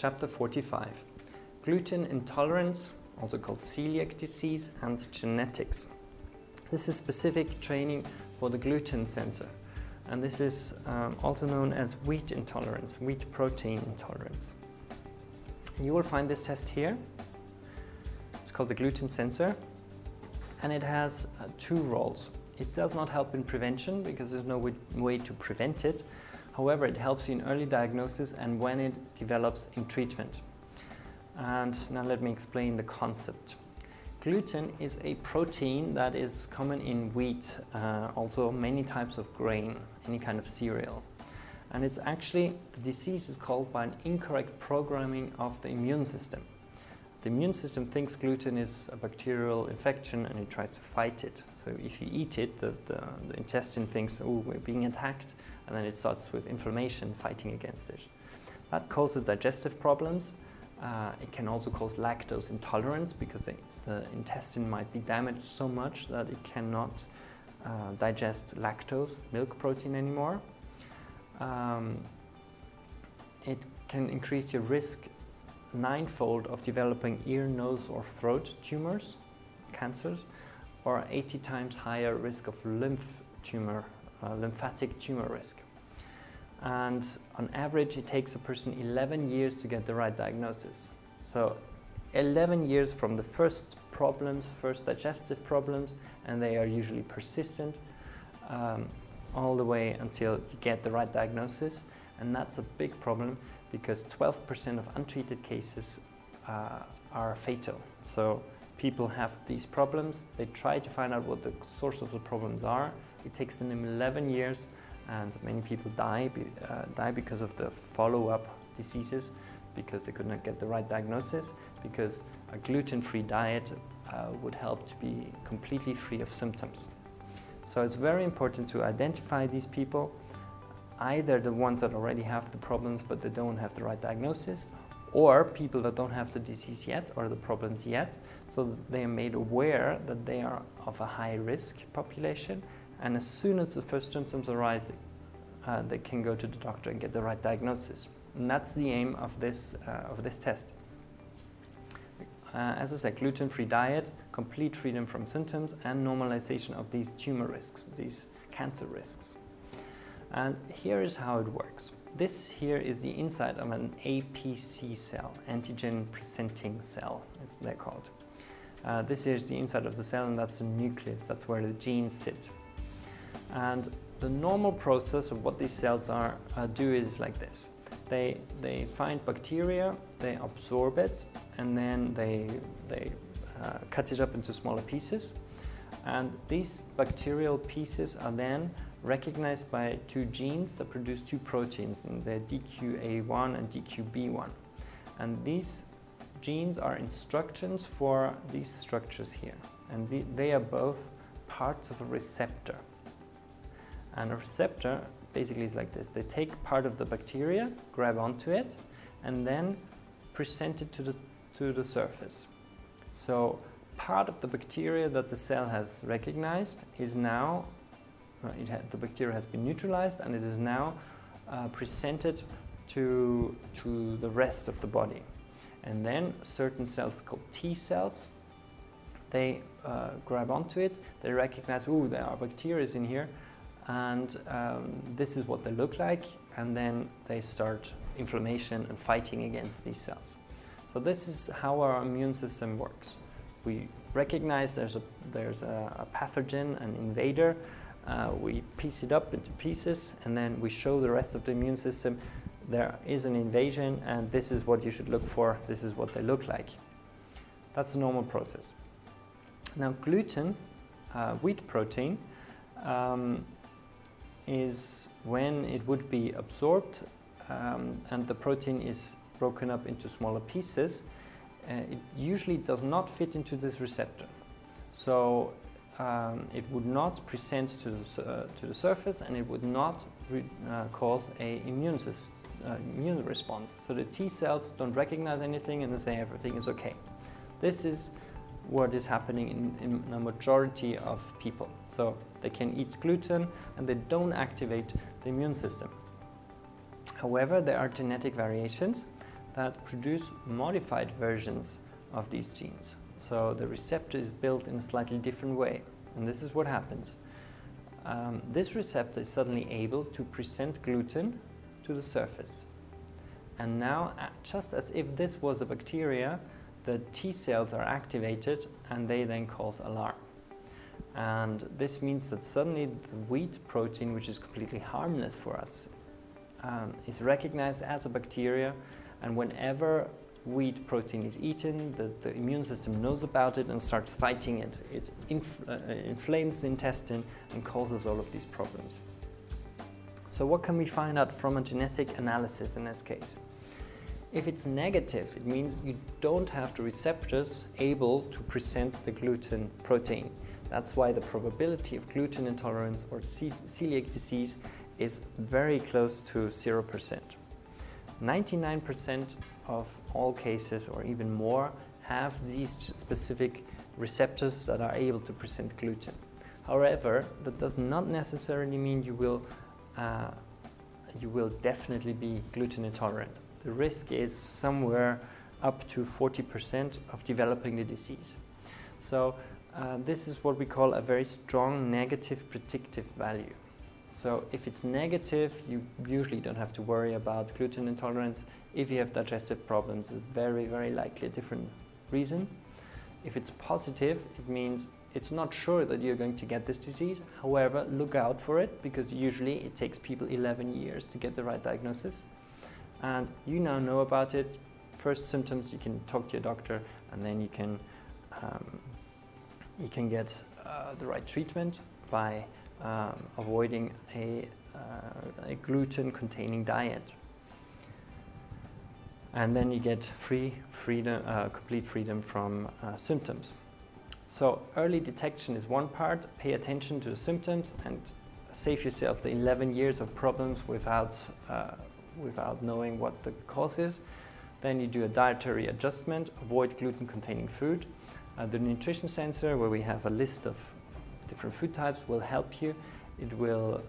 Chapter 45. Gluten intolerance, also called celiac disease, and genetics. This is specific training for the gluten sensor, and this is also known as wheat intolerance, wheat protein intolerance. You will find this test here. It's called the gluten sensor, and it has two roles. It does not help in prevention because there's no way to prevent it. However, it helps you in early diagnosis and when it develops in treatment. And now let me explain the concept. Gluten is a protein that is common in wheat, also many types of grain, any kind of cereal. And it's actually, the disease is called by an incorrect programming of the immune system. The immune system thinks gluten is a bacterial infection and it tries to fight it. So if you eat it, the intestine thinks, oh, we're being attacked, and then it starts with inflammation fighting against it. That causes digestive problems. It can also cause lactose intolerance because the intestine might be damaged so much that it cannot digest lactose, milk protein anymore. It can increase your risk ninefold of developing ear, nose or throat tumors, cancers, or 80 times higher risk of lymphatic tumor risk. And on average it takes a person 11 years to get the right diagnosis. So 11 years from the first problems, first digestive problems, and they are usually persistent, all the way until you get the right diagnosis. And that's a big problem because 12% of untreated cases are fatal. So people have these problems, they try to find out what the source of the problems are. It takes them 11 years, and many people die because of the follow-up diseases, because they could not get the right diagnosis, because a gluten-free diet would help to be completely free of symptoms. So it's very important to identify these people, either the ones that already have the problems but they don't have the right diagnosis, or people that don't have the disease yet or the problems yet, so that they are made aware that they are of a high risk population, and as soon as the first symptoms arise, they can go to the doctor and get the right diagnosis. And that's the aim of this test. As I said, gluten-free diet, complete freedom from symptoms, and normalization of these tumor risks, these cancer risks. And here is how it works. This here is the inside of an APC cell, antigen presenting cell, they're called. This here is the inside of the cell, and that's the nucleus, that's where the genes sit. And the normal process of what these cells do is like this. They find bacteria, they absorb it, and then they cut it up into smaller pieces. And these bacterial pieces are then recognized by two genes that produce two proteins, and they're DQA1 and DQB1. And these genes are instructions for these structures here. And they are both parts of a receptor. And a receptor basically is like this. They take part of the bacteria, grab onto it, and then present it to the surface. So part of the bacteria that the cell has recognized is now, the bacteria has been neutralized, and it is now presented to the rest of the body. And then certain cells called T cells, they grab onto it, they recognize, oh, there are bacteria in here, and this is what they look like, and then they start inflammation and fighting against these cells. So this is how our immune system works. We recognize there's a pathogen, an invader, we piece it up into pieces, and then we show the rest of the immune system there is an invasion, and this is what you should look for, this is what they look like. That's the normal process. Now gluten, wheat protein, is when it would be absorbed and the protein is broken up into smaller pieces. It usually does not fit into this receptor, so it would not present to the surface, and it would not cause an immune response. So the T cells don't recognize anything and they say everything is okay. This is what is happening in a majority of people. So they can eat gluten and they don't activate the immune system. However, there are genetic variations that produce modified versions of these genes. So the receptor is built in a slightly different way, and this is what happens. This receptor is suddenly able to present gluten to the surface. And now, just as if this was a bacteria, the T cells are activated and they then cause alarm. And this means that suddenly the wheat protein, which is completely harmless for us, is recognized as a bacteria, and whenever wheat protein is eaten, the immune system knows about it and starts fighting it. It inflames the intestine and causes all of these problems. So what can we find out from a genetic analysis in this case? If it's negative, it means you don't have the receptors able to present the gluten protein. That's why the probability of gluten intolerance or celiac disease is very close to 0%. 99% of all cases, or even more, have these specific receptors that are able to present gluten. However, that does not necessarily mean you will definitely be gluten intolerant. The risk is somewhere up to 40% of developing the disease. So this is what we call a very strong negative predictive value. So if it's negative, you usually don't have to worry about gluten intolerance. If you have digestive problems, it's very, very likely a different reason. If it's positive, it means it's not sure that you're going to get this disease. However, look out for it, because usually it takes people 11 years to get the right diagnosis. And you now know about it. First symptoms, you can talk to your doctor, and then you can get the right treatment by avoiding a gluten-containing diet. And then you get complete freedom from symptoms. So early detection is one part. Pay attention to the symptoms and save yourself the 11 years of problems without knowing what the cause is. Then you do a dietary adjustment, avoid gluten-containing food. The nutrition sensor, where we have a list of different food types, will help you. It will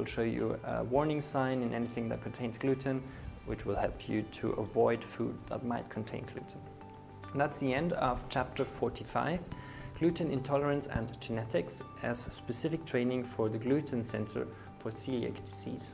show you a warning sign in anything that contains gluten, which will help you to avoid food that might contain gluten. And that's the end of chapter 45, Gluten Intolerance and Genetics as specific training for the gluten sensor for celiac disease.